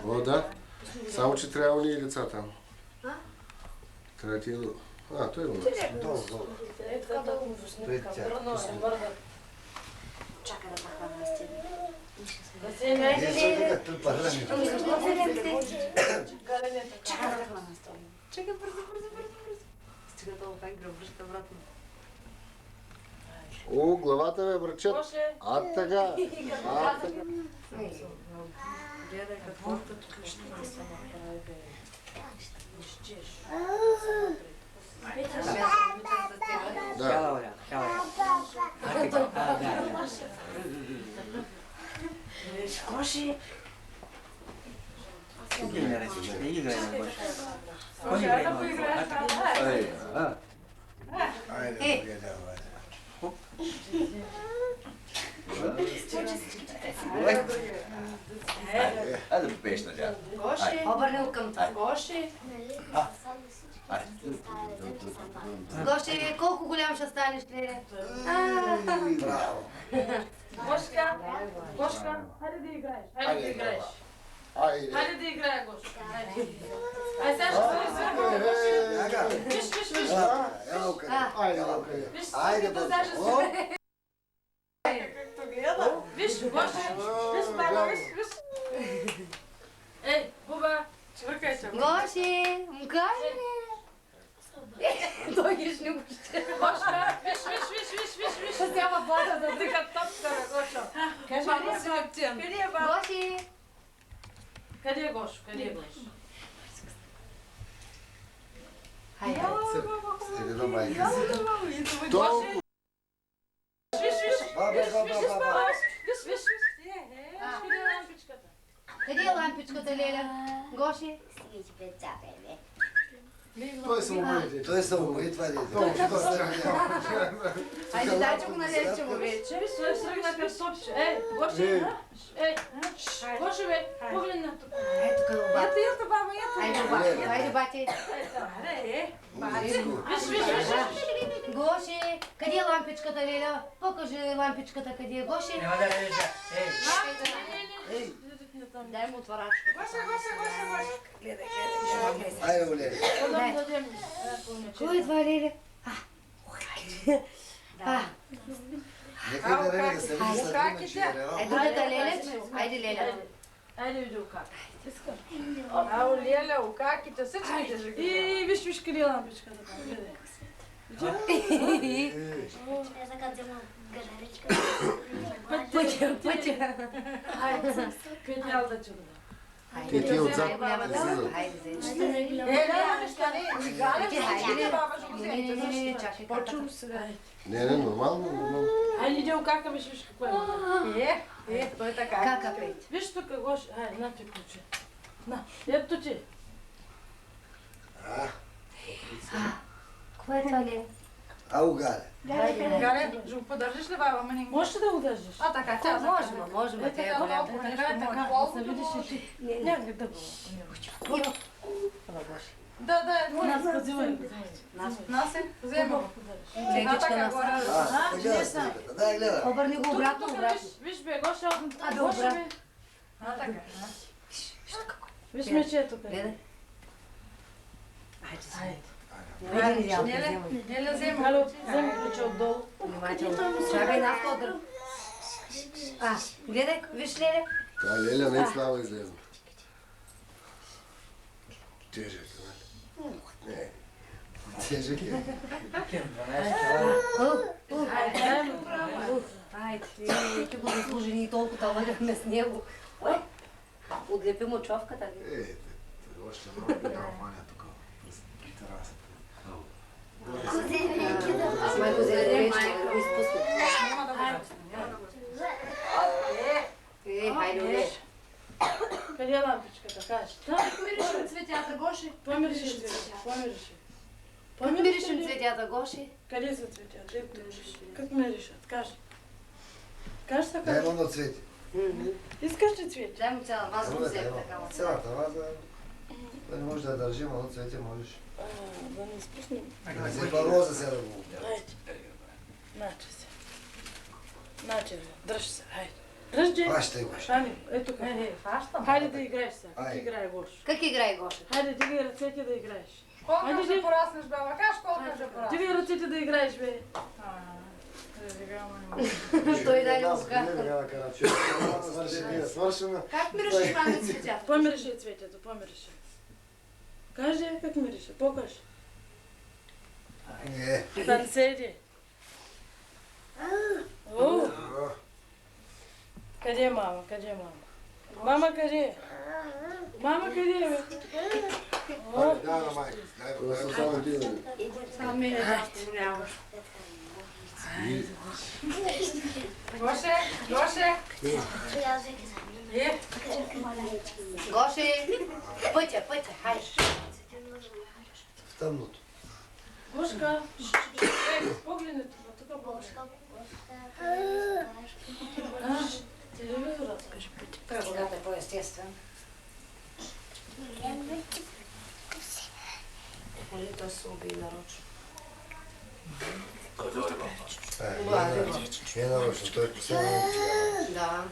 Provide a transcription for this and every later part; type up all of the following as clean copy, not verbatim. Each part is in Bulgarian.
О, да. Само, че трябва уния лица там. Трябва ти едно. Той има. Долу. Чакай да пахвам на стена. Чакай да пахвам на стена. Чакай, бързо. Стига долу как да обръща обратно. О, главата ме връчат. Така. Гледай какво тук ще ми се направи, бе. Нищеш. Да. Гоши! Айде пешна тя. Гоши! Обърнил към Гоши! Гоши, колко голям ще станеш, Леле? Браво! Гошка, хайде да играеш. Хайде да играе, Гошка. Ай, сега ще се извърна. Виж. Айде, да даже се. Виж, Гошка, виж, баба, виж. Ей, Буба, чвъркай се. Гоши, мкай ме! Той гишни го ще. Гошка, виж. Ще няма блада да дигат топка, бе, Гошо. Кажи, баба си активен. Къде е баба? Гоши! Къде е Гошо? Хайде. Стига до майка си. Толкова. Виж. Къде е лампичката? Къде е лампичката, Леля? Гоши? Той се умрете. Той се умри, това дете. Айде, дайте го налече му вече. Виж, той сръгна към сопче. Ей, Гоши, Гоши, бе, погледна тук. Ето къде обаче. Ето, баба, Айде, бати. Виж. Гоши, къде е лампичката, Леля? Покажи лампичката, къде е. Гоши? Няма да режа. Дай му отварачка. Гоша. Айде, Олег. Кой е това, Леля? Нека да реве да се види след време, че е ревал. Е, другата Леля? Айде, Леля. Айде види окак. Ау, Леля, окаките, всичките ще ги. И виж къде е лампичката. Пътя. Къде няма да чудо. Ти отзад. Хайде, Почвам сега. Не, нормално. Айде, иди окака, виж какво е. той така. Кака пет. Виж тук, Гоша. Ай, на ти ключи. На, ето ти. Кое е това, Леля? Ау, Галя. Галя, ще го подържиш ли, баба? Можеш ли да го държиш? А, така, можем. Те е голям. Така, да се видиш и ти. Някак да го. Да, нас взимай. Нас взема. Чекичка на Така да стигата. Дай, гледай. Обърни го обратно. Виж, бе, Гоша. Добре. Така. Виж мечето. Гледай. Айде. Не взема. Галя, вземи ключа отдолу. Внимателно. Чакай нас по-дър. Гледай, виж, Леля. Та Леля не е слава излезна. Тежък, нали? Не. Тежък е. Айде, ти го заслужи ни толкова лъгахме с него. Отлепи му човката. Още много бедалмания тук. През терасата. Май го зеле вече го изпусна. Хайде, Олег. Къде е лампичката, кажеш? Как миришем цветята, Гоши? Кой миришем цветята? Как миришем цветята, Гоши? Къде са цветята? Как миришат? Кажи. Кажи така. Дай му на цвети. Искаш ли цвет? Дай му цяла ваза да вземе такава. Цялата ваза. Да не можеш да я държим, а на цвети можеш. Да не изпуснем. Взема роза сега да го. Айде. Наче се. Наче, дръж се. Айде. Ръжди. Фащай, Гоша. Ани, ето как. Не, фащам. Хайде да играеш сега. Как Айде. играе Гош? Как играе Гоша? Хайде, дигай ръцете да играеш. Колко Айде, ще ди. пораснеш, баба? Кажеш колко ще пораснеш? Дигай ръцете да играеш, бе. Той даде лука. Свършена. Как миришеш маме цветята? Помирише цветето, помирише. Кажи как мирише, покаж. Танцеди. О, къде е мама? Къде е мама? Мама къде е? Мама къде е, бе? О, Дай на майка. Това са само динали. ами е, нямаш. Гоше, Гоше. Гоше, пътя, хайде. В тъмното. Гошка, погледни тук, погледни. Телевизорът. Той водата е по-естествен. Нали, той се уби нарочно. Не е нарочно, той е последно. Да,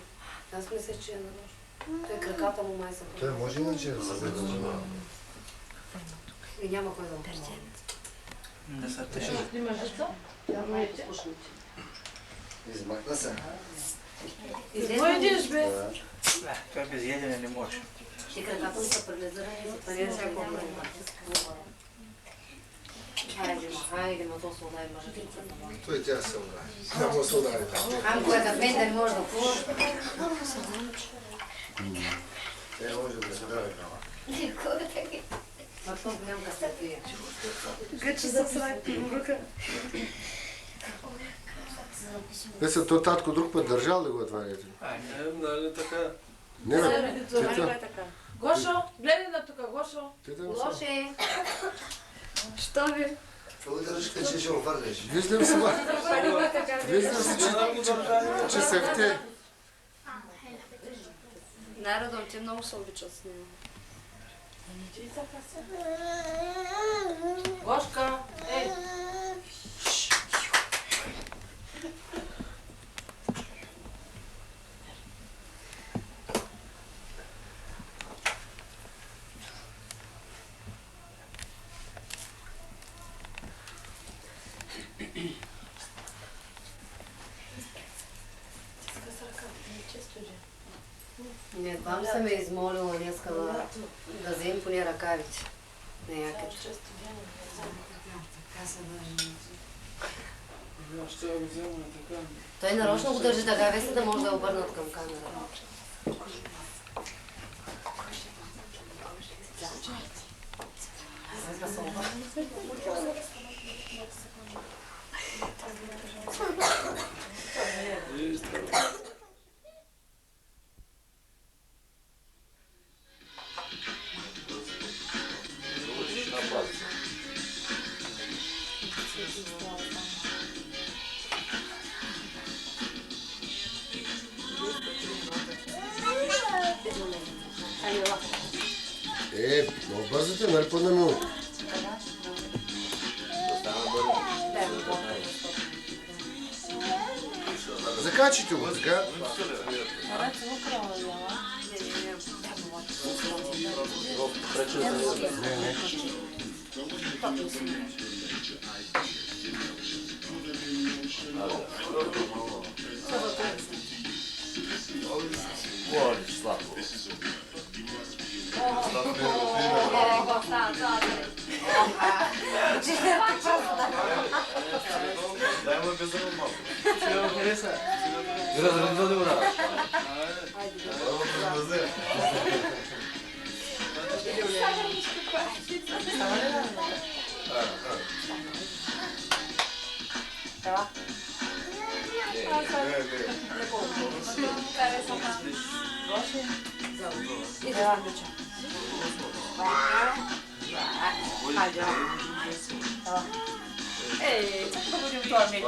аз мисля, че е нарочно. Той краката му май са Той може иначе да се задължава. и няма кой да му помогне. Имаш деца? Измъкна се. Кой идиш, бе? Той без ядене не може. И краката му са прелезирани, затова не е всяко време. Хайде, ма то се удари мъжете. Той тя се удари. Няма се удари. Амко е да пен да не може да пува. Тя може да се даде кава. А това голям кастетия. Гъче за срак, рука. Песа, то татко друг път държал ли го това дете? Нали така? Не, бе. Тета, Гошо, гледай на тук, Гошо. тета ми се. Лоше. Що ви? Какво държиш, че ще овърнеш? Виждам се, виждам се, че се вте. Народом ти много се обича с него. Гошка, ей. Не, бам се ме измолила днеска да вземем поне ръкавици на якето. Той нарочно го държи така, веса да може да обърнат към камера. Много бързате, нали по една минута? Закачите го, така. Не. Дай му безумно малко. Сега го хареса. Разредва да го дава. Ей, да будем това ми.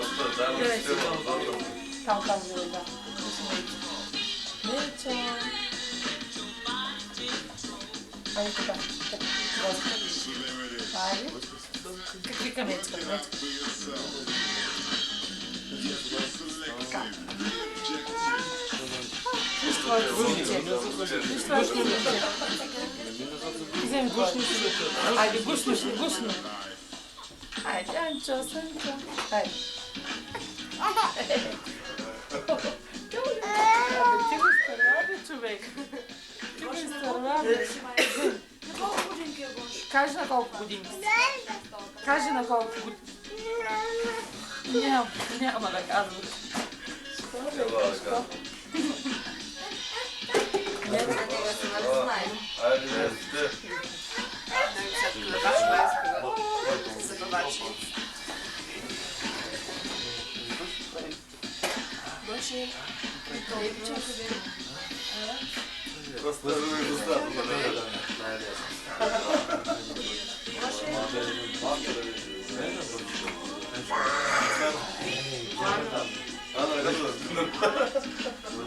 Там, да. Мечо. Айде така. Айде. Какви камечка, мечка? твоje zdjęcie. Gdzieś twoje zdjęcie. Idziemy głośno. Ajde, głośno. Ajde, Sancho. Ajde. Czego staraby, człowiek? Czego staraby? Кажи на колко години си. Кажи на колко години. Няма да казваш. Просто достатъчно.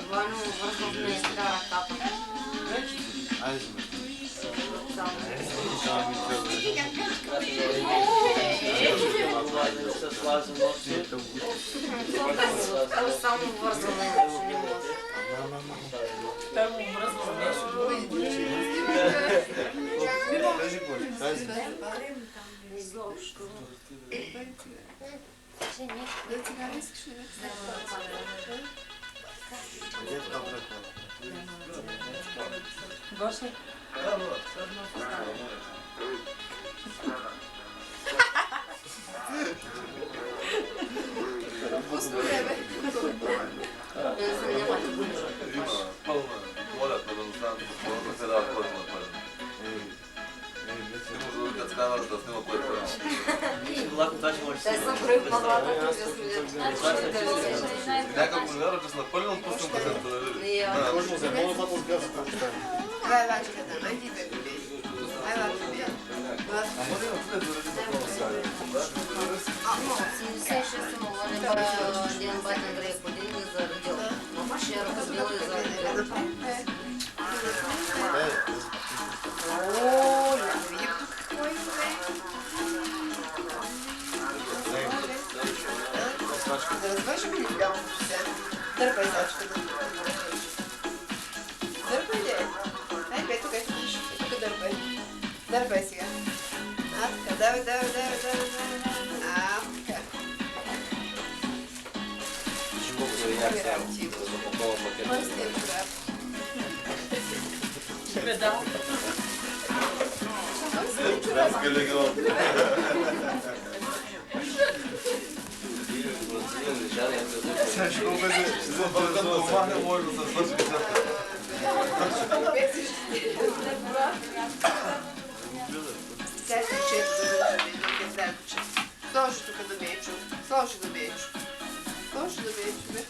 Вану върхов не изкара капа. Само вързано не може. Там образно нещо. Изобщо. Гоше? Те са пръв малата, Някакво вярвам, че с напълно пускам да се толерира. Точно за много път от газа поставим. Ден бать Андрей ходил и зародил. Мама ще разбил и зародил. Да разбавиш ли бяло все? Дърпай сачката. Дърпай ли? Ай, бе, тук виж. Тук дърпай. Дърпай сега. А, така, давай. А, така. Прави работи. Мърсти е добра. Педал. Сега ще го бъде, ще се бъде да махне, може да се свърши нещата. Сега ще чето да видим. Сложи тук да Бечо. Сложи да Бечо, бе.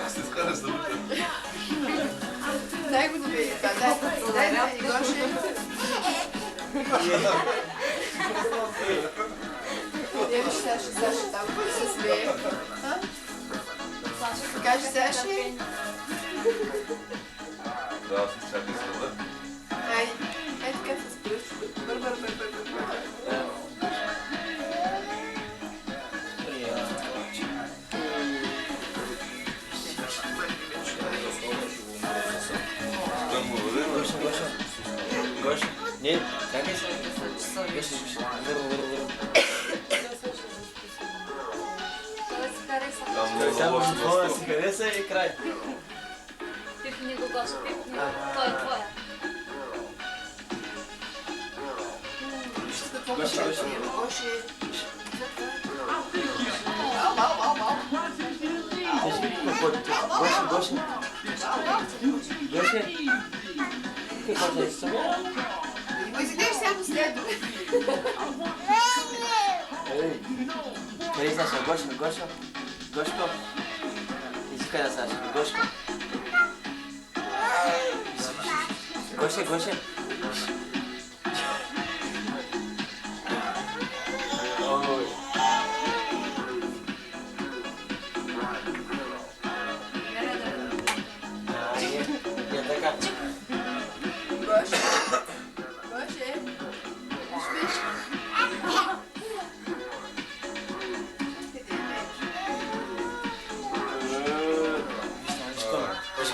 Се скараш да бъде. Дай го да види това. Дай, Гоше. Не виж Саша там, който се смее. Кажи Саши. Да, си чакай съда. Ай така се спръщ. Бър. Гоша, не, чакай се. Върво. Само телефона си хареса и край. Пипни го, Гоша, пипни го. Той е твоя. Вижте какво Гоше. Гоша. Какво ще се Го изидеш само след. Къде Саша? Гошко? Иска да Саша. Гошко. Гоше.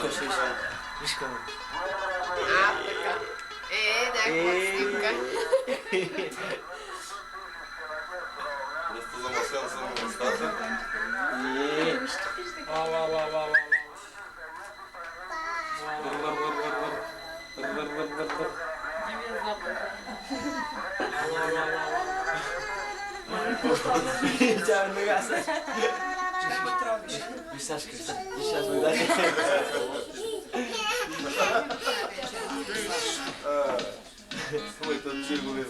Мишко ще иска. Мишко. Така. Някаква снимка. Просто замасял съм устата. Тя ме гаса. Виж, Сашка, виж, аз го дай. Твоята черговина.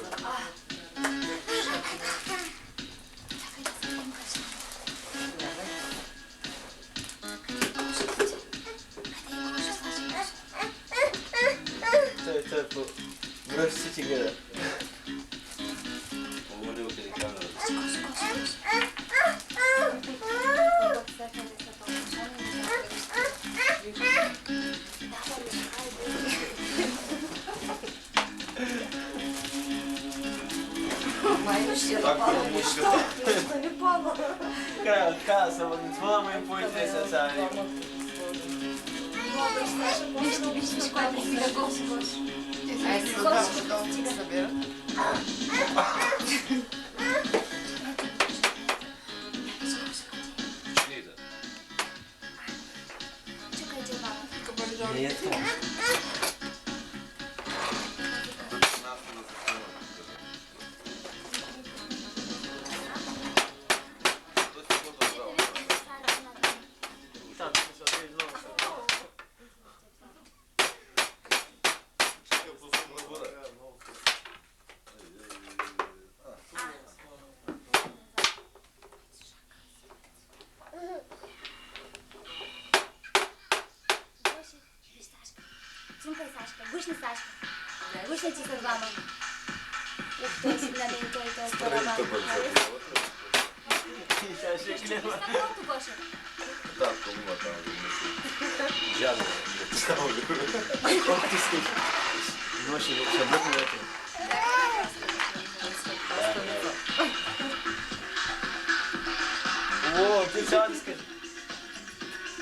Той е по... Връв си ти гледа. Говорил ти камера. Така мушката. Края, само това ме е по-интересен сега. Айде си да се събира. Не е това. Цункай, Сашка, гушни, Сашка. Гушни ти са двама. Той си гледа и той е по-рава. Сега ще гледа. Колко Гоша? Да, има там да мисли. Жадно. Колко ти искаш? Може да се бъдне вече. О, ти сега да искаш.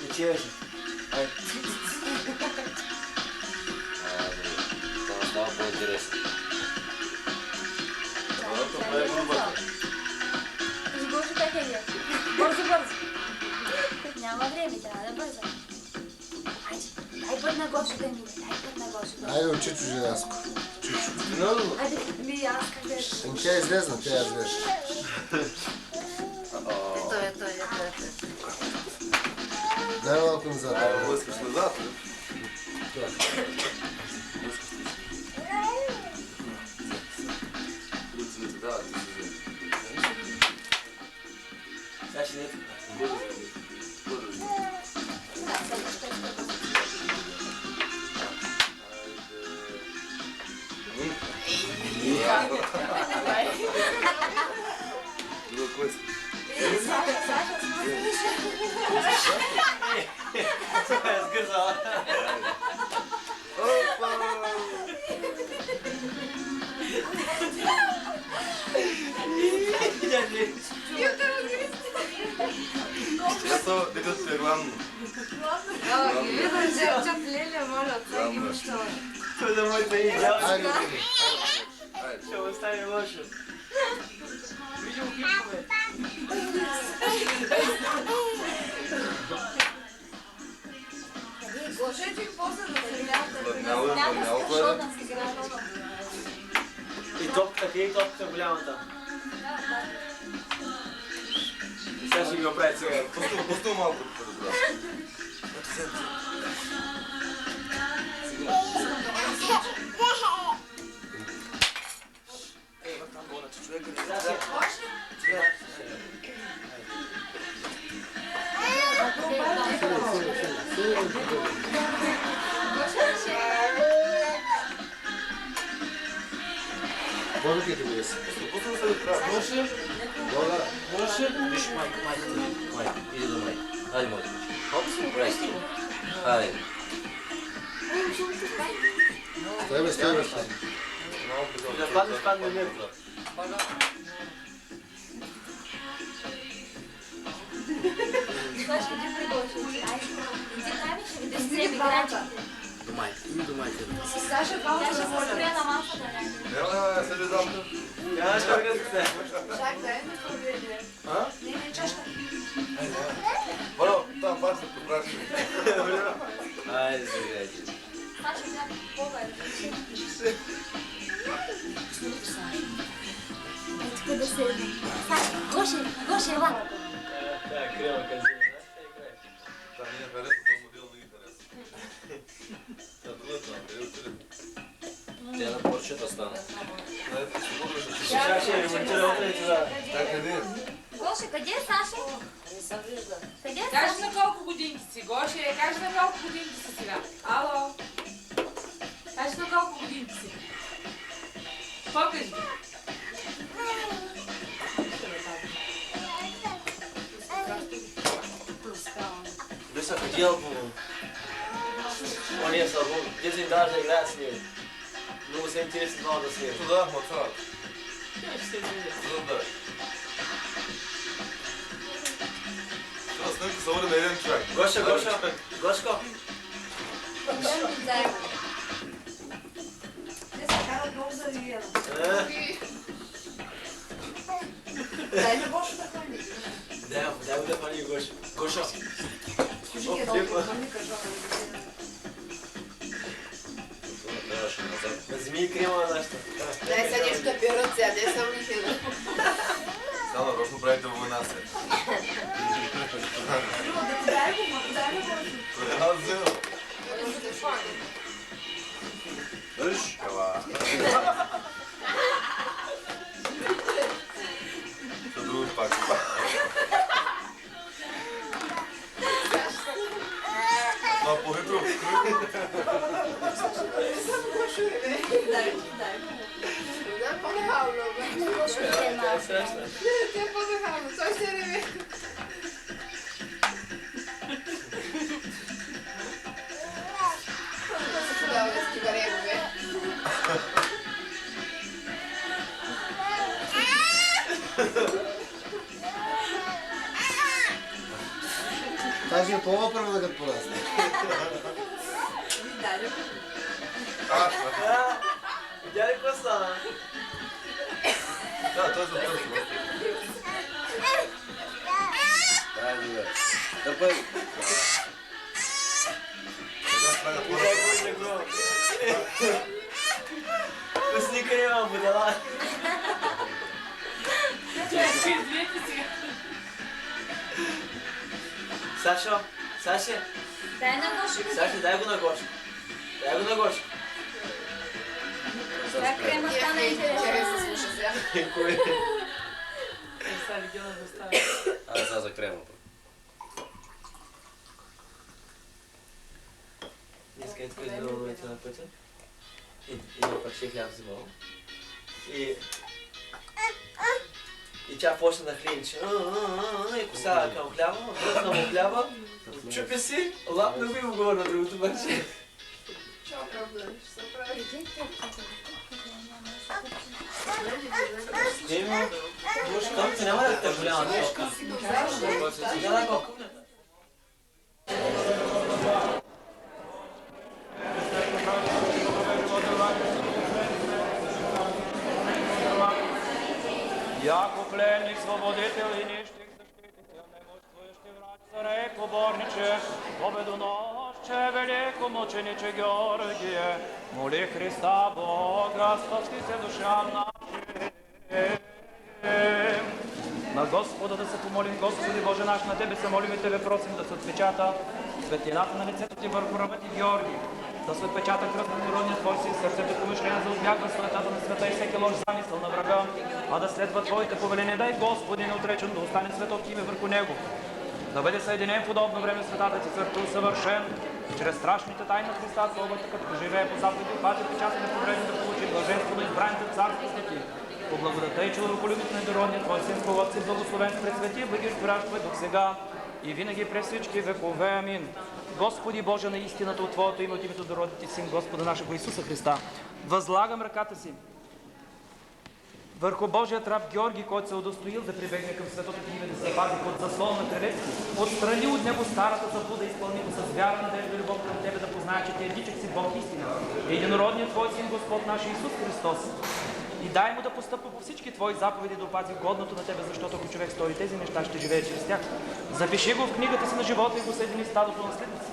Не чуеш. Ай. Това става по-интересно. Това е грубата. Сгуши как е вие. Бързо. Няма време, трябва да бърза. Дай път на Гоша да мине. Айде, учи чужинаско. Айде, ми аз как да е. Тя излезна, тя излезна. Той. Дай малко назад. Искаш назад? Ключовете дават да се вземе. Сега ще не е. Друга кость. Сгързала. Опа! Ето, дека сте главно. Той да моите идеал. Айде, Ще му стане лошо. Виждам клипове. Пламнял това е. И топката голямата. Сега ще ги оправят сега. Пусто малко да разбра. Болки ти бъде. Пусто се да трябва. Виж, майка, иди до майка. Хайде, моето. Хоп, прести. Хайде. Стой бе. Да падне мъртво. Сашка, ти приглаши. Айде, иди там и ще видиш себе. играчите. До майка. И до майка. С Саша двамата Тя ще да се водят. спре на масата. Няма, седи замка. Нямаш как да се. Чак, дай едно пробление. А? Не, чашка. Бро, там пак се попраши. Айде, заиграйте. Саша, тя по-добре. Тук да седне. Саша, Гоше, ела. Да, крема казина. Там не хареса, това модел не ги хареса. Абсолютно, къде отиде? Тя на порчета стана. Знаете, сигурно ще си. Сега ще ремонтира утре това. Да, къде? Гоше, къде е Саша? Къде е Кажи Саша? на колко годинки си, Гоше, кажи на колко годинки си сега. Ало? Кажи на колко годинки си. Покажи. Би се ходил по ония салон. Те си даже да играят с него. Много се интересно това да се. Туда, мълчават. Да. Това снимка са води на един човек. Гошко. Те се карат много за Вивиана. Е, Дай на Гошо да хвани. дай го да хвани Гошо. Скажи ги едно, хвани кажа. Трябваше назад. Вземи крема на нашата. Дай сега нещо да пират сега, не само Михина. Сега нарочно правите война се. Дай го, дай на Гошо. Аз взема. Виж? Ела. За друго пак. Това по-хитро. Дай го. Да, по-нахално. Тя е страшна. Те е по-нахално, той ще реви. Тогава да стигаремо, бе. Тази е по-въпрема да като порасне. Дай го. Видя ли какво стана? Да, той е за първо. Дай, добре. Да бъде. Пусни крема, будала. Извинете сега. Сашо, Дай на Гоше да Сашо, дай го на Гошо. Сега крема стана интересна. Чакай се слуша сега. Кой? Сега видео да доставя. Аз сега за крема. Днеска е така изгледал новите на пътя. И има парче хляб взимал. И тя почна да хлинчи. И посяга към хляба, връзна му хляба, чупи си, лапна го и му говори на другото парче. Че оправдане, ще се прави. Еми, топка няма да те голяма топка. Няма да колко. Яко пленник, свободител и нищих, защитител, немощствующий врач, царей поборниче, победоносче, велико мучениче Георгие, моли Христа Бога, спаси се душам нашим. На Господа да се помолим, Господи Боже наш, на Тебе се молим и Тебе просим да се отпечата светлината на лицето Ти върху раба Ти Георги, да се отпечата кръст на народния Твой си, сърцето помишление за отбягва светата на света и всеки лош замисъл на врага, а да следва Твоите повеления, дай Господи неотречен да остане светото Ти име върху него, да бъде съединен в удобно време светата Ти църква усъвършен, чрез страшните тайни на Христа Словата, като живее по заповеди, пати печата на повреди да получи блаженство на избраните царство с Ти. По благодата и човеколюбието на Дородния Твой Син, Словът си благословен с пресвети, бъдеш Твой дух сега и винаги през всички векове. Амин. Господи Боже на истината от Твоето име, от името Дородния Ти Син, Господа нашего Исуса Христа, възлагам ръката си върху Божият раб Георги, който се удостоил да прибегне към светото Ти име, да се запази под заслон на крилете, отстрани от него старата заблуда, изпълни го с вяра, надежда и любов към Тебе, да знае, че Ти едичък си Бог истина. Единородният Твой Син, Господ наш Исус Христос. И дай му да постъпва по всички Твои заповеди да опази годното на Тебе, защото ако човек стори тези неща, ще живее чрез тях. Запиши го в книгата си на живота и го съедини стадото на следници.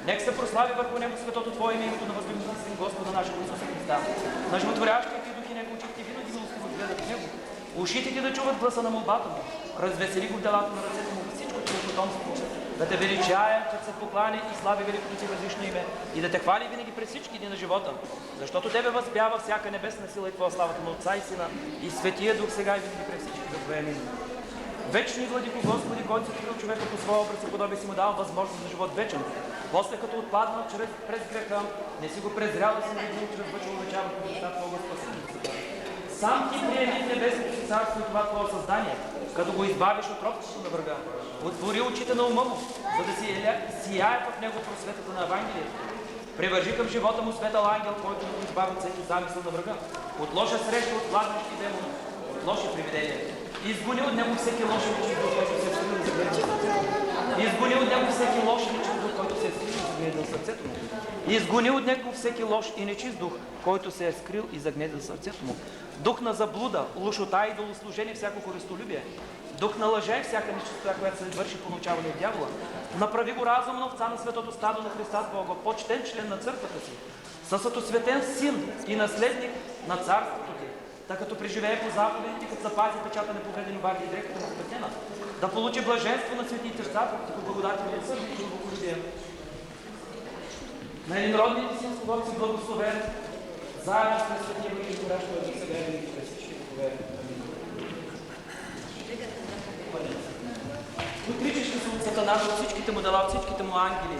Нека се прослави върху него светото Твое име, името на възлюбения Син Господа нашего Исуса Христа. На животворящия Ти дух и Него очите винаги милостиво гледат в Него. Ушите Ти да чуват гласа на молбата му. Развесели го в делата на ръцете му, всичко Твое потомство. Да Те величая, като се поклани и слави великото Ти възвишно име и да Те хвали винаги през всички дни на живота. Защото Тебе възпява всяка небесна сила и Твоя славата на Отца и Сина и Светия Дух сега и винаги през всички векове. Амин. Вечни владико Господи, който си открил човека по своя образ и подобие си му дал възможност за живот вечен. После като отпаднал през греха, не си го презрял да си навидил чрез въчеловечаването на Христа Твоего Спасителя. Сам Ти приеми в небесното си царство и това Твое създание, като го избавиш от робството на врага. Отвори очите на ума му, за да си сияе в него просветата на Евангелието. Привържи към живота му светъл ангел, който го избави от всеки замисъл на врага. От лоша среща, от владнещи демони, от лоши привидения. Изгони от него всеки лош и нечист дух, който се е скрил и загледал сърцето му. Изгони от него всеки лош и нечист дух, който се е скрил и загледал сърцето му. Изгони от него всеки лош и нечист дух, който се е скрил и загнезил сърцето му. Дух на заблуда, лошота и идолослужение, всяко користолюбие. Дух на лъжа и всяка нечистота, която се върши по научаване от дявола. Направи го разумно овца на светото стадо на Христа Бога, почтен член на църквата си, със осветен син и наследник на царството Ти, така като преживее по заповедите, като запази печата неповредени варги и дрехата на спасена, да получи блаженство на светите царството, по благодати и съдби и благородие. На единородният Син Бог си благословен, заедно с Пресветния Бог и горящия Дух сега и през всички векове. Отричаш ли се от Сатана, от всичките му дела, от всичките му ангели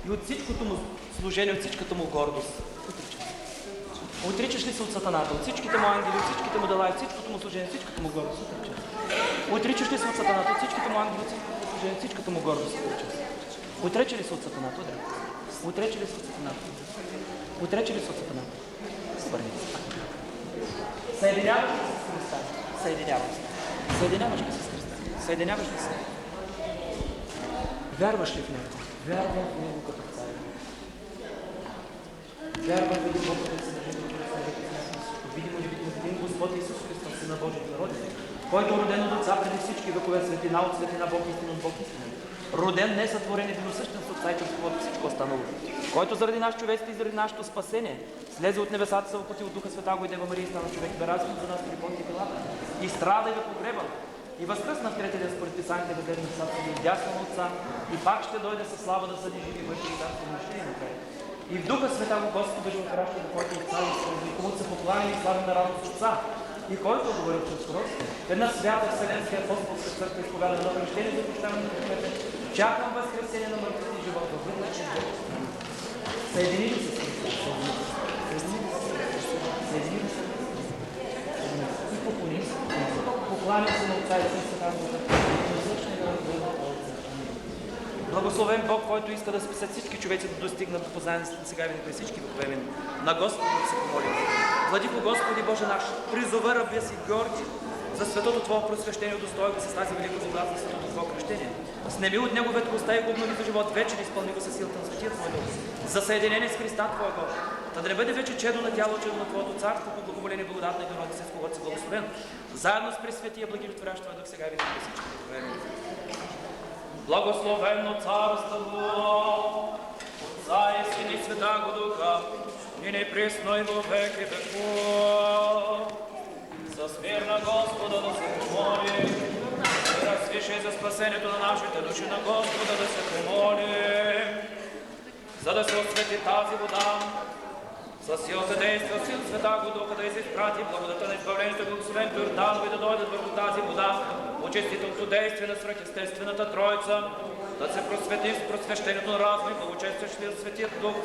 и от всичкото му служение, от всичката му гордост? Отричаш ли се от Сатаната, от всичките му ангели, от всичките му дела и всичкото му служение, всичката му гордост? Отричаш ли се от Сатаната, от всичките му ангели, от всичкото му служение, всичката му гордост? Отрече ли се от Сатаната? Отрече ли се от Сатаната? Отрече ли се от Сатаната? Върни се. Съединяваш ли се с Христа? Съединяваш се. Съединяваш ли се с Христа? Съединяваш ли се? Вярваш ли в Него? Вярвам в Него като цар. Вярвам в един Бог, който се държи на видимо ли един Господ Исус Христос, Сина Божий народен, който е роден от Отца преди всички векове, светлина от светлина, Бог истина от Бог истина. Роден, не сътворен, единосъщен с Отца и чрез когото всичко останало, който заради наш човечество и заради нашето спасение слезе от небесата, се въплъти от Духа Света го и Дева Мария, стана човек, бе разпит за нас при Понтия Пилат и страда и бе погребан. И възкръсна в третия ден според Писанието, възлезе на царство и дясно на Отца, и пак ще дойде със слава да съди живи върши и царство на ще и накрая. И в Духа Света го Господ беше окраща, до който Отца и комуто се поклани и слави на радост Отца, и който говорил чрез пророци, една свята вселенска апостолска църква изповяда на кръщение за прощаване на греховете, чакам възкресение на мъртвите и живот във бъдещия Бог. Съедини ли се с Христа? Съедини ли се? И поклони се. Покланя се на Отца и Син Света Бога. Благословен Бог, който иска да спасят всички човеци да достигнат до познание сега и през всички векове. На Господа да се помолим. Владико Господи Боже наш, призова рабия си Георги за светото Твое просвещение, удостои го с тази велика благодат за светото Твое кръщение. Снеми от него веткостта и го обнови за живот вече, да изпълни го със силата на Светия Твой Дух. За съединение с Христа Твоего, да не бъде вече чедо на тяло, чедо на Твоето царство, по благоволение благодат на единородния Син, с когото си благословен. Заедно с Пресветия благотворящ Твой Дух сега и винаги през всички векове. Благословено царство, Отца и Син и Святаго Духа, и не присно и во веки веков. С мир на Господа да се помоли, и развиши за спасението на нашите души на Господа да се помоли, за да се освети тази вода, със силата действа сил Святаго Духа да изпрати благодата на избавлението и благословението Йорданови да дойдат върху тази вода, очистителното действие на свръхестествената Троица, да се просвети с просвещението на разум и благочестващия Светият Дух,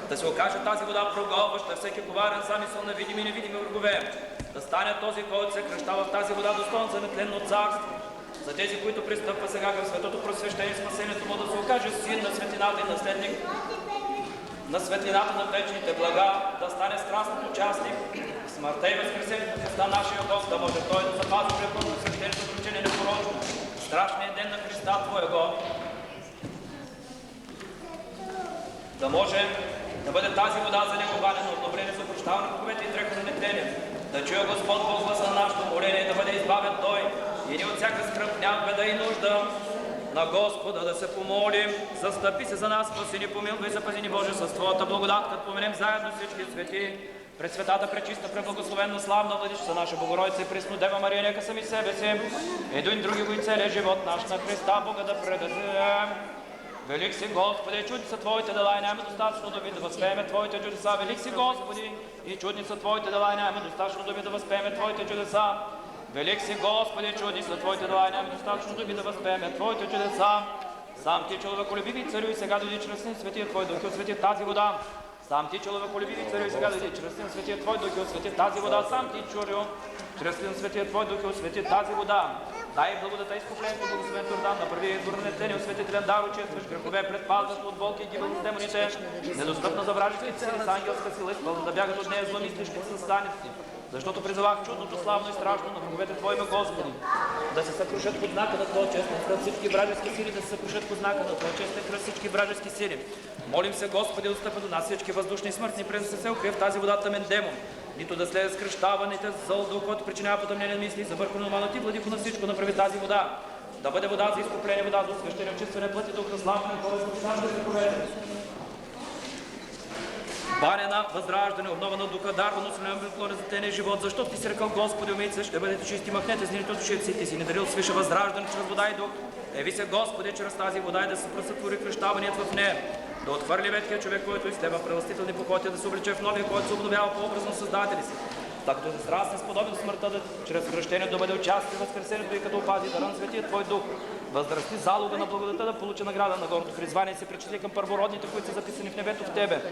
да се окаже тази вода прогонваща всеки коварен замисъл на видими и невидими врагове, да стане този, който се кръщава в тази вода, достоен за нетленно царство. За тези, които пристъпва сега към светото просвещение и спасението му, да се окаже син на светлината и наследник на светлината на вечните блага, да стане страстен участник в смъртта и възкресението на Христа нашия Бог, да може Той да запази препълно свещението включение непорочно, страшния ден на Христа Твоего, да може Да бъде тази вода за него валена, одобрение за прощаване на греховете и дреха на нетление. Да чуе Господ Бог гласа на нашето моление и да бъде избавен Той и ни от всяка скръб, няма беда и нужда. На Господа да се помолим, застъпи се за нас, спаси ни, помилвай, запази ни Боже с Твоята благодат, като поменем заедно всички свети. Пресветата, пречиста, преблагословенна, славна Владичица наша Богородица и Преснодева Мария, нека сами себе си, един други го и целия живот наш на Христа Бога да предадем. Велик си, Господи, чудни са Твоите дела и няма достатъчно да ви да възпееме Твоите чудеса. Велик си, Господи, и чудни са Твоите дела и няма достатъчно да ви да възпееме Твоите чудеса. Велик си, Господи, чудни са Твоите дела и няма достатъчно да ви да възпееме Твоите чудеса. Сам Ти, човеколюбиви царю, и сега дойди чрез Син Светия Твой Дух и освети тази вода. Сам Ти, човеколюбиви царю, и сега дойди чрез Син Светия Твой Дух и освети тази вода. Сам Ти, чурю, чрез Син Светия Твой Дух и освети тази вода. Дай благодата, изкуплението, благословен Йордан, направи избор на нетление, осветителен дар, очистваш грехове, предпазваш от болки и гибел от демоните, недостъпна за вражески цели, с ангелска сила, изпълна да бягат от нея зломислишки състаници. Защото призовах чудното, славно и страшно на враговете Твои, Господи, да се съкрушат под знака на Твоя честен кръст всички вражески сили, да се съкрушат под знака на Твоя честен кръст всички вражески сили. Молим се, Господи, да отстъпи до нас всички въздушни и смъртни, през да се укрие в тази вода тъмен демон, нито да слезе скръщаваните зъл дух, който причинява потъмнение мисли, забъркано на Ти, владико на всичко, направи тази вода. Да бъде вода за изкупление, вода за освещение, очистване, пъти, дух на слава на хора, за нашите грехове. Баня на възраждане, обнова на духа, дарвано с влюбен плоре за тения живот, защото Ти си рекал, Господи, умейте, ще бъдете чисти, махнете знините от душите си, Ти си не дарил свиша възраждане чрез вода и дух. Еви се, Господи, чрез тази вода и да се пресътвори кръщаваният в нея. Да отхвърли ветхия човек, който изследва прелъстителни похоти, да се облече в новия, който се обновява по образно създатели си. Така като се страстен сподобен смъртта, да чрез кръщението да бъде участие в възкресението и като опази дара на Светия Твой Дух. Възрасти залога на благодата да получи награда на горното призвание и се причисли към първородните, които са записани в небето в Тебе.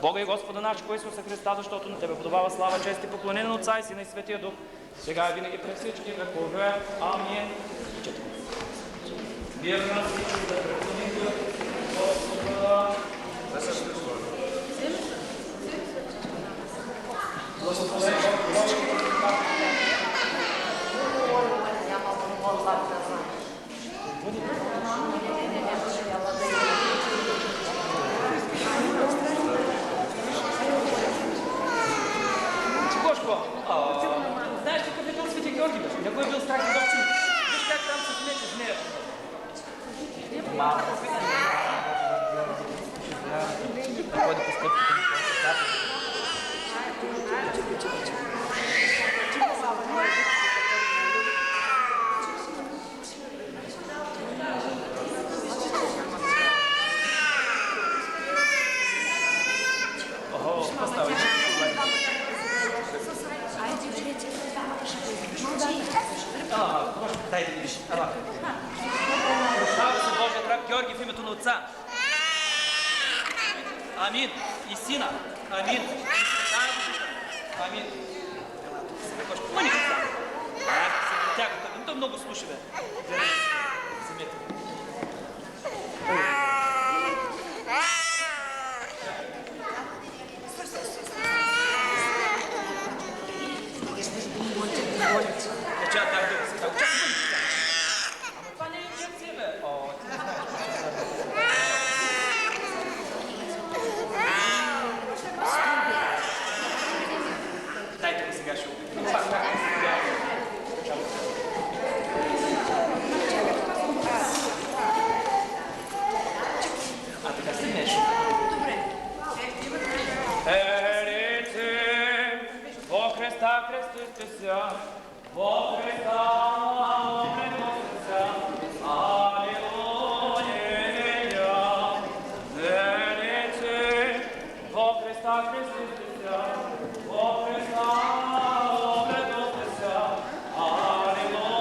Бога и Господа наш, кой Исуса Христа, защото на Тебе подобава слава, чест и поклонение на Отца и Сина и Светия Дух. Сега и винаги през всички векове. Амин. Вярна всички да преклоним Господа. Гошко, знаеш какъв е бил Свети Георги? Не го е бил страх да вчу. Виж как там се смече с нея. Малко. Ходи по стъпките. Дай да видиш. Прощава се Божия раб Георги в името на Отца. Амин. И Сина. Амин. И Святая Душата. Амин. Мъни го там. Се притягата. Да много слушай, бе. Вземете. Това не е инжекция, бе. О, ти не знаеш. Дайте ми сега ще убедим. А така се днеш. Добре. Елите, во Христа крестите ся, во Христа обрекохте ся. Алилуя. Елите, во Христа крестите ся, во Христа обрекохте ся. Алилуя.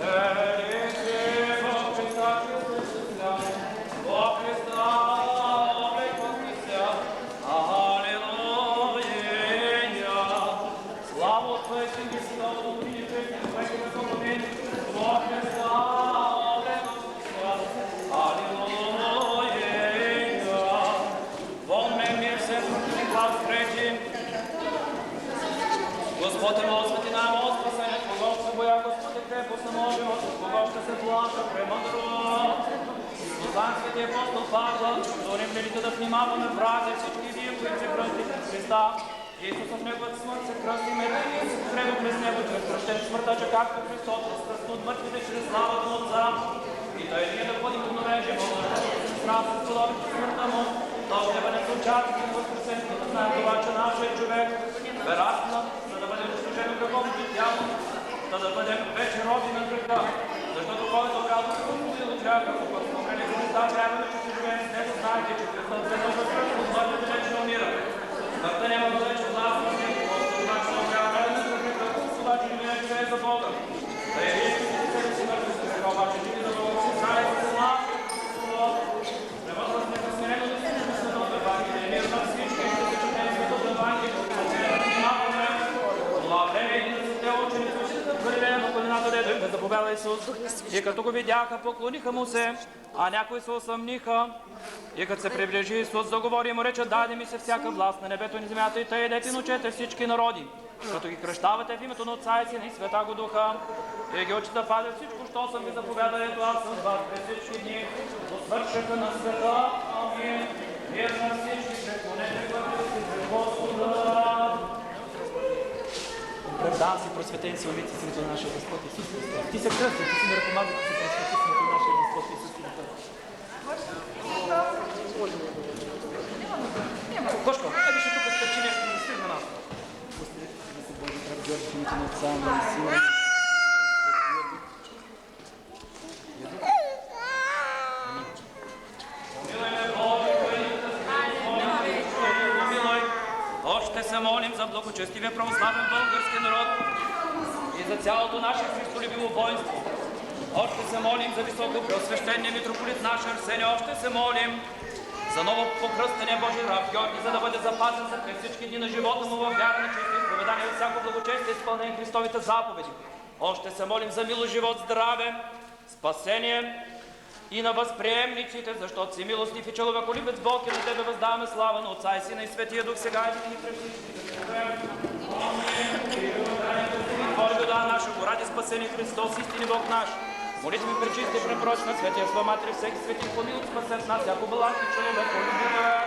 Елите, во Христа крестите ся, во Христа обрекохте ся. Алилуя. Слава Отцу и Сыну и Духу Святому. Во Христа обрекохте ся. Алилуя. Волне мир всем и глаз трети. Господ е Господи нам, от спасение, кого ще се боя, Господи, крепост не може, от кого ще се плаша, премъдро. Славянски Светия апостол Павла, говорим ли да внимаваме, братя, всички вие, които се кръстите в Христа, Исус в Неговата смърт се кръстиме, да ние се покрепваме с Него, чрез кръщен смъртта, че както Христос възкръсна от мъртвите чрез славата му Отца. И тъй ние да ходим в новен живот, защото се страх с подобите смъртта му, то ще бъде с участие на възкресението, да знаем това, че нашият човек бе разнат, за да бъде унищожен от греховното тяло, за да бъдем вече роби на греха. Защото който обрязва се възходи от греха, ако пък умрели за Христа, трябва че се живеем с Него, знаете, че Христос бе възкръсна от мъртвите вече не умира. Смъртта няма да вече власт на Него, значи да обрязва за греха, това, че живее живее за Бога. Да е вие, които се си мъртви с греха, обаче живи за Бога, си знае за слава. Превъзрастне за смирено да се слушаме от Евангелие, мир на всички, ще се четем свето Евангелие, това време един да се те ученици да Галилея на колината, дето им да заповяда Исус. И като го видяха, поклониха му се, а някои се усъмниха. И като се приближи Исус, заговори и му рече: даде ми се всяка власт на небето и на земята, и тъй идете и научете всички народи, като ги кръщавате в името на Отца и Сина и Света го Духа, и ги учите да пазят всичко, що съм ви заповядал, ето аз съм с вас през всички дни, до свършека на света. Амин. Мир на всички, преклонете главите си пред Господа. Оправдан си, просветен си, умити си името на нашия Господ Исус Христос. Ти се кръсти, ти си ми ръкомазал, ти се просвети си името на нашия Господ Исус Христос. Кошко, айде ще тук стърчи нещо, не стигна нас. Господи, да се Божи, трябва Георги в името на Отца, на Сина. Още се молим за благочестивия православен български народ и за цялото наше христолюбиво воинство. Още се молим за високо преосвещения митрополит наш Арсений. Още се молим за ново покръстения Божий раб Георги, за да бъде запазен за през всички дни на живота му във вяра, често изповедание от всяко благочестие, изпълнение Христовите заповеди. Още се молим за милост, живот, здраве, спасение и на възприемниците, защото си милостив и човеколюбец Бог, и на Тебе въздаваме слава на Отца и Сина и Светия Дух, сега и винаги през всички. Твори го да нашего, ради спасение Христос, истини Бог наш. Молите ми пречисти и препрочна, Светия Своя Матери, всеки свети помилуй, спасет нас, всяко баланс и човек, полюбива.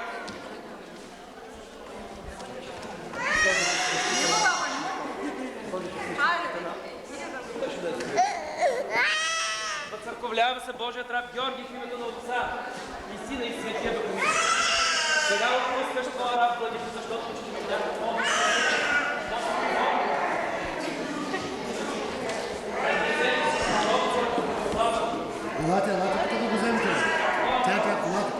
Въцърковлява се Божият раб Георги в името на Отца и Сина и Светия Дух. Сега отпускаш твоя раб, Владимир, защото ще ми дадеш помощ. Елате, тук да го вземете. Тя, колата.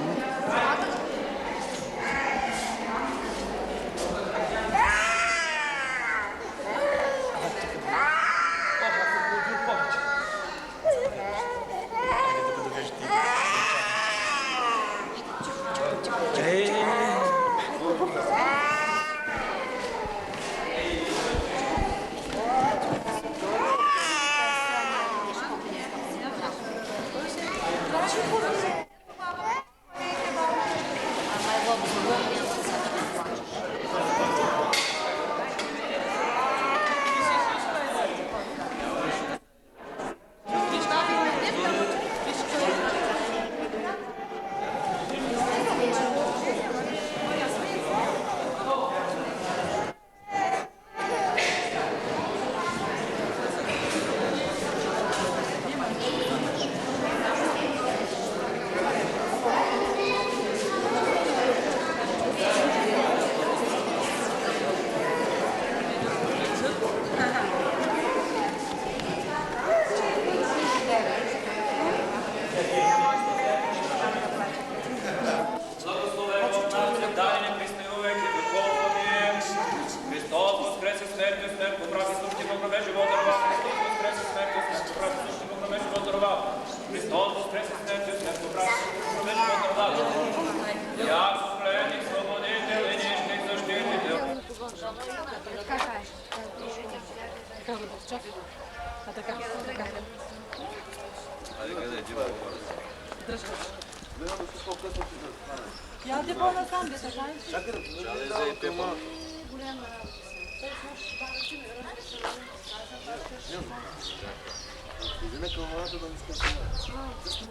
Иди на кълмата да не скъсаме.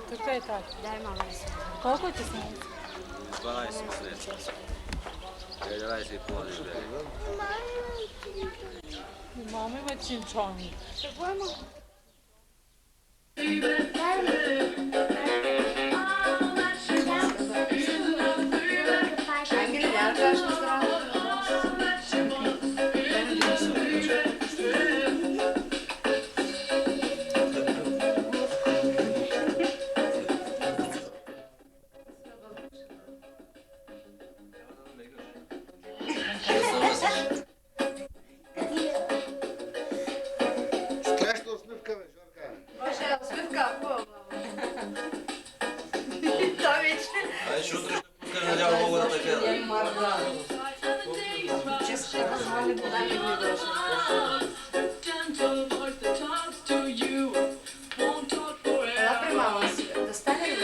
Така е така. Дай, мама, да си. Колко ти са? 12 последно. 11 и половина ще бяга. Мама има чинчони. Какво има? Ангели, няма да кажеш на здраве. Страшна усмивка, бе, Жорка. Може усмивка, хубава. Той вече. Айде, ще утре ще пускаш, надявам мога да те гледам. Марда. Често ще позвали вода ми не дойше. Ела при мама си. Да стане ли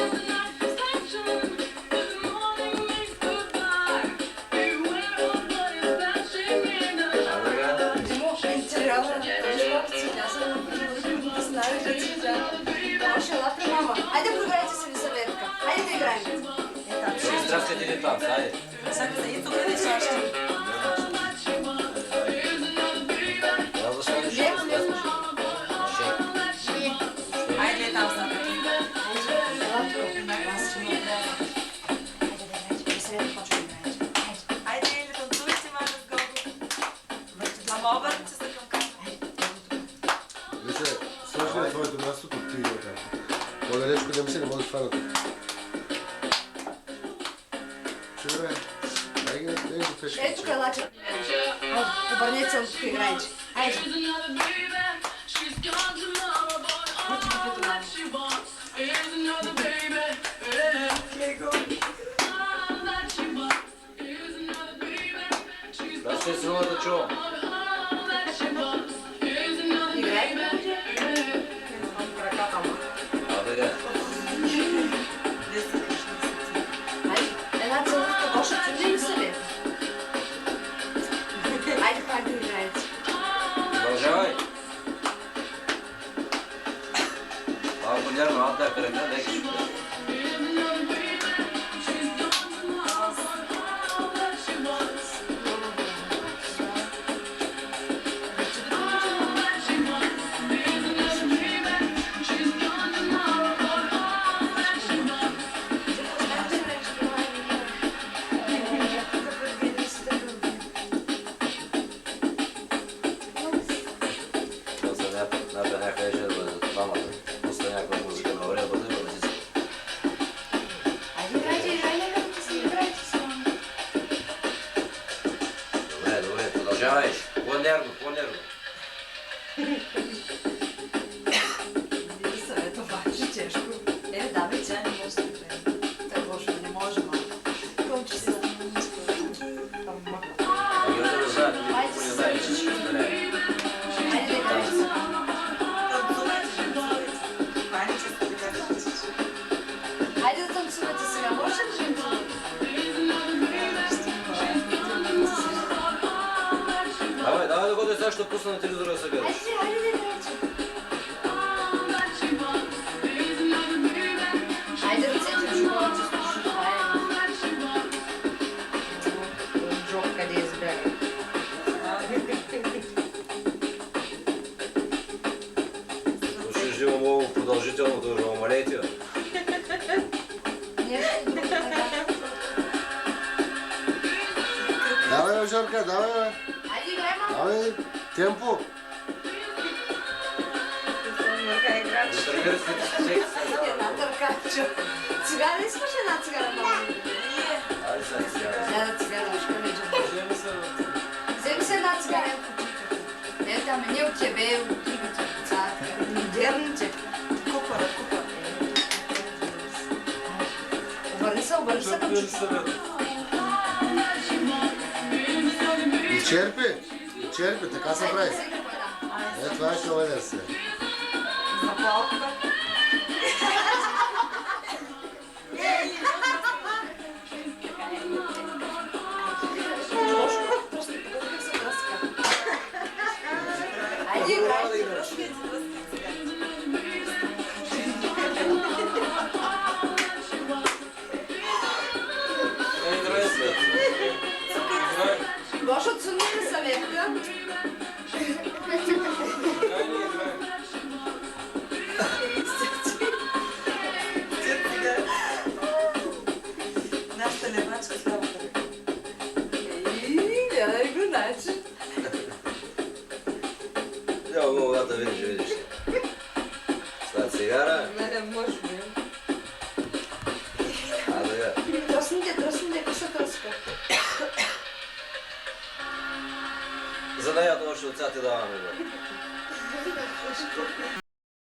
мама? Айде проиграйте се Елисаветка. Айде да играем. Здравствуйте, дилетант, айде. Сега и тук не са още. Аз защо не ще Айде там са. Айде, или танцуйте, ма да го. Ама обърнете се към камера. Виж се, свърши на твоето място, тук ти идва там. По-далечко да ми се не може да хвана тук. Чуй, бе. Дай ги да пешки. Ето тук е лача. Обърнете се тук играйте. Айде. Да ще се да чувам. Играй. Краката му. Абе, Айде. Една целувка Гоша чуди ли са ли? Айде пак да играете. продължавай. Малко нервно, аз да кръгна, дай ги шута. Продължавай, по-нервно, по-нервно. Елисавета обаче тежко. Да, бе, тя не може да играе. Тя Гоша не може, ма. Колко си да не Айде да знаят, никой не знае, че ще стреляе. Айде да играете. Айде да танцувате сега. Може ли да танцувате? Давай, давай да го сега ще пусна на телевизора да се гледаш. Айде да играете. Айде ръцете в живота, че слушай. Джок къде избяга. Слушай, живо много продължително, да умалейте. Нещо друго така. Давай, бе, Жорка, давай, бе. Айде играй, малко. Давай, темпо. Една търка. Цигара ли искаш една цигара, мама? Айде сега цигара. Една цигара, ще не вземи се една цигара. Е, там не от тебе, от другите деца. Модерните. Купара. Обърни се към чука. Черпи, така се прави. Е, това е кавалер се. Запалка. Айде, играй. Цигара? Не, може би. Абе, я. Тръсните, къса тръска. За нея това ще отця ти даваме. Бе.